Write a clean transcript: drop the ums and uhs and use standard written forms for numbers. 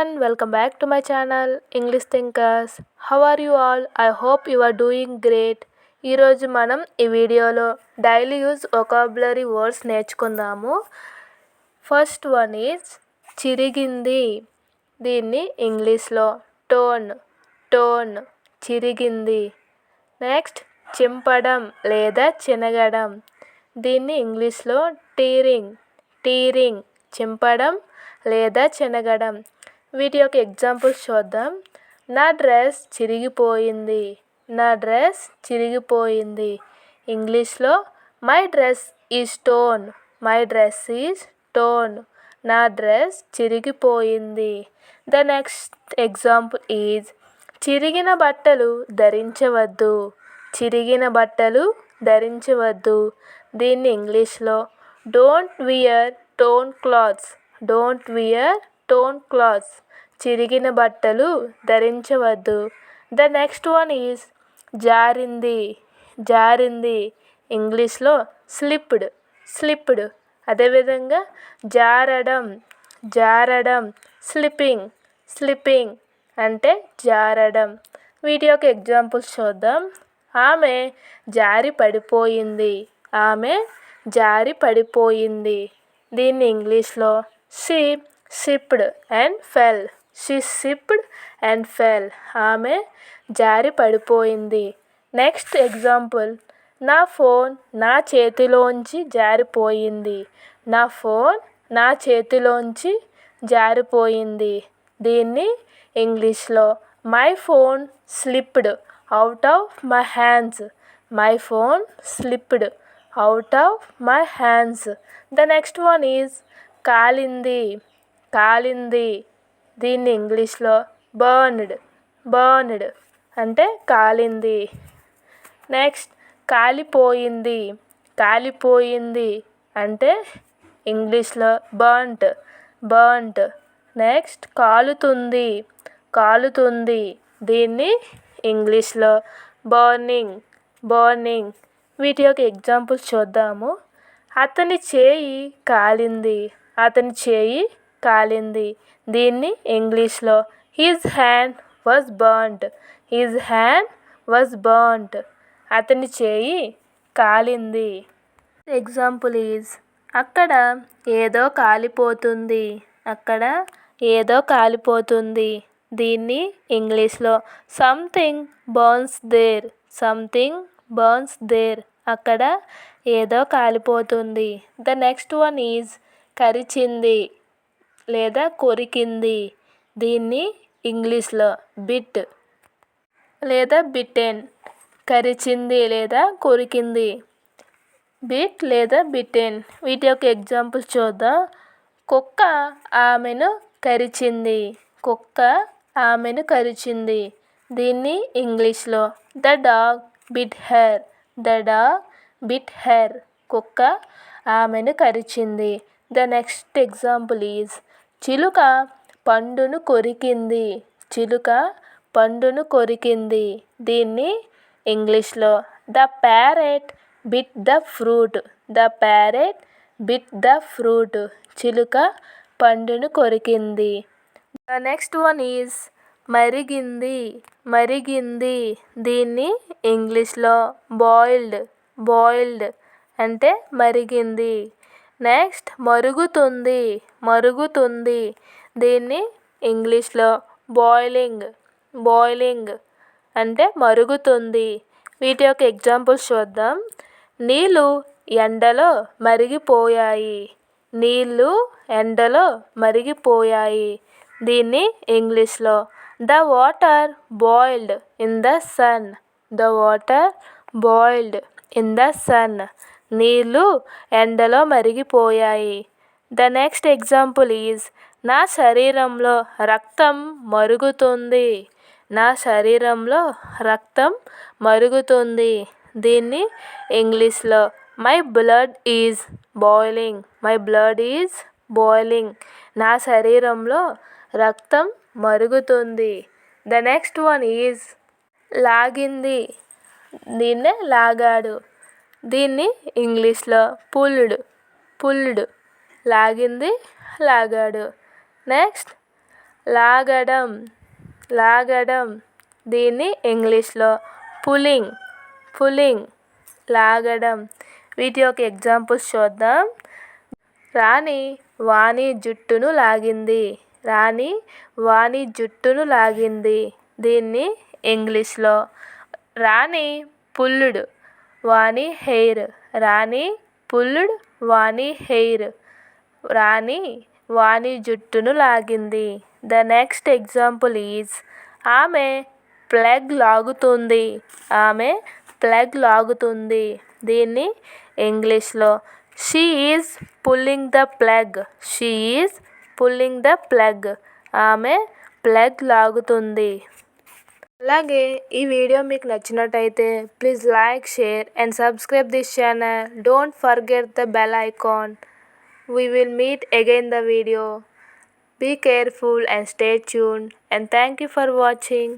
everyone, welcome back to my channel English Thinkers. How are you all? I hope you are doing great. ఈరోజు మనం ఈ వీడియోలో daily use vocabulary words నేర్చుకుందాము. First one is చిరిగింది. దీన్ని ఇంగ్లీష్లో tone చిరిగింది. Next చింపడం లేదా చినగడం. దీన్ని ఇంగ్లీష్లో టీరింగ్ చింపడం లేదా చినగడం. వీటి యొక్క ఎగ్జాంపుల్స్ చూద్దాం. నా డ్రెస్ చిరిగిపోయింది. ఇంగ్లీష్లో మై డ్రెస్ ఈజ్ టోన్. నా డ్రెస్ చిరిగిపోయింది. ద నెక్స్ట్ ఎగ్జాంపుల్ ఈజ్ చిరిగిన బట్టలు ధరించవద్దు. దీన్ని ఇంగ్లీష్లో డోంట్ వియర్ టోన్ క్లాత్స్. చిరిగిన బట్టలు ధరించవద్దు. ద నెక్స్ట్ వన్ ఈజ్ జారింది. ఇంగ్లీష్లో స్లిప్డ్. అదేవిధంగా జారడం స్లిప్పింగ్ అంటే జారడం. వీటి యొక్క ఎగ్జాంపుల్స్ చూద్దాం. ఆమె జారి పడిపోయింది. దీన్ని ఇంగ్లీష్లో షీ స్లిప్డ్ అండ్ ఫెల్. ఆమె జారి పడిపోయింది. నెక్స్ట్ ఎగ్జాంపుల్ నా ఫోన్ నా చేతిలోంచి జారిపోయింది. దీన్ని ఇంగ్లీష్లో my phone slipped out of my hands. The next one is కాలింది. దీన్ని ఇంగ్లీష్లో బర్న్డ్ అంటే కాలింది. నెక్స్ట్ కాలిపోయింది అంటే ఇంగ్లీష్లో బర్న్ట్. నెక్స్ట్ కాలుతుంది. దీన్ని ఇంగ్లీష్లో బర్నింగ్. వీటి యొక్క ఎగ్జాంపుల్స్ చూద్దాము. అతని చేయి కాలింది. దీన్ని ఇంగ్లీష్లో హిజ్ హ్యాండ్ వాజ్ బర్న్ట్. అతని చేయి కాలింది. ఎగ్జాంపుల్ ఈజ్ అక్కడ ఏదో కాలిపోతుంది. దీన్ని ఇంగ్లీష్లో సంథింగ్ బర్న్స్ దేర్. అక్కడ ఏదో కాలిపోతుంది. ద నెక్స్ట్ వన్ ఈజ్ కరిచింది లేదా కొరికింది. దీన్ని ఇంగ్లీష్లో బిట్ లేదా బిటెన్. కరిచింది లేదా కొరికింది, బిట్ లేదా బిటెన్. వీటి యొక్క ఎగ్జాంపుల్స్ చూద్దాం. కుక్క ఆమెను కరిచింది. దీన్ని ఇంగ్లీష్లో ద డాగ్ బిట్ హెర్. కుక్క ఆమెను కరిచింది. ద నెక్స్ట్ ఎగ్జాంపుల్ ఈజ్ చిలుక పండును కొరికింది. దీన్ని ఇంగ్లీష్లో the parrot bit the fruit. చిలుక పండును కొరికింది. ద నెక్స్ట్ వన్ ఈజ్ మరిగింది. దీన్ని ఇంగ్లీష్లో బాయిల్డ్ అంటే మరిగింది. నెక్స్ట్ మరుగుతుంది. దీన్ని ఇంగ్లీష్లో బాయిలింగ్ అంటే మరుగుతుంది. వీటి యొక్క ఎగ్జాంపుల్స్ చూద్దాం. నీళ్ళు ఎండలో మరిగిపోయాయి. దీన్ని ఇంగ్లీష్లో the water boiled in the sun. నీళ్ళు ఎండలో మరిగిపోయాయి. ద నెక్స్ట్ ఎగ్జాంపుల్ ఈజ్ నా శరీరంలో రక్తం మరుగుతుంది. దీన్ని ఇంగ్లీష్లో మై బ్లడ్ ఈజ్ బాయిలింగ్. నా శరీరంలో రక్తం మరుగుతుంది. ద నెక్స్ట్ వన్ ఈజ్ లాగింది. దీన్నే లాగాడు. దీన్ని ఇంగ్లీష్లో పుల్డ్. లాగింది లాగాడు. నెక్స్ట్ లాగడం లాగడం. దీన్ని ఇంగ్లీష్లో పుల్లింగ్ లాగడం. వీటి యొక్క ఎగ్జాంపుల్స్ చూద్దాం. రాణి వాణి జుట్టును లాగింది. రాణి వాణి జుట్టును లాగింది. దీన్ని ఇంగ్లీష్లో రాణి పుల్లుడ్ వాణి హెయిర్. రాణి పుల్లుడ్ వాణి హెయిర్. రాణి వాణి జుట్టును లాగింది. ద నెక్స్ట్ ఎగ్జాంపుల్ ఈజ్ ఆమె ప్లగ్ లాగుతుంది. ఆమె ప్లగ్ లాగుతుంది. దీన్ని ఇంగ్లీష్లో she is pulling the plug. She is pulling the plug. ఆమె ప్లగ్ లాగుతుంది. అలాగే ఈ వీడియో మీకు నచ్చినట్టయితే please like, share and subscribe this channel. Don't forget the bell icon. We will meet again the video. Be careful and stay tuned, and thank you for watching.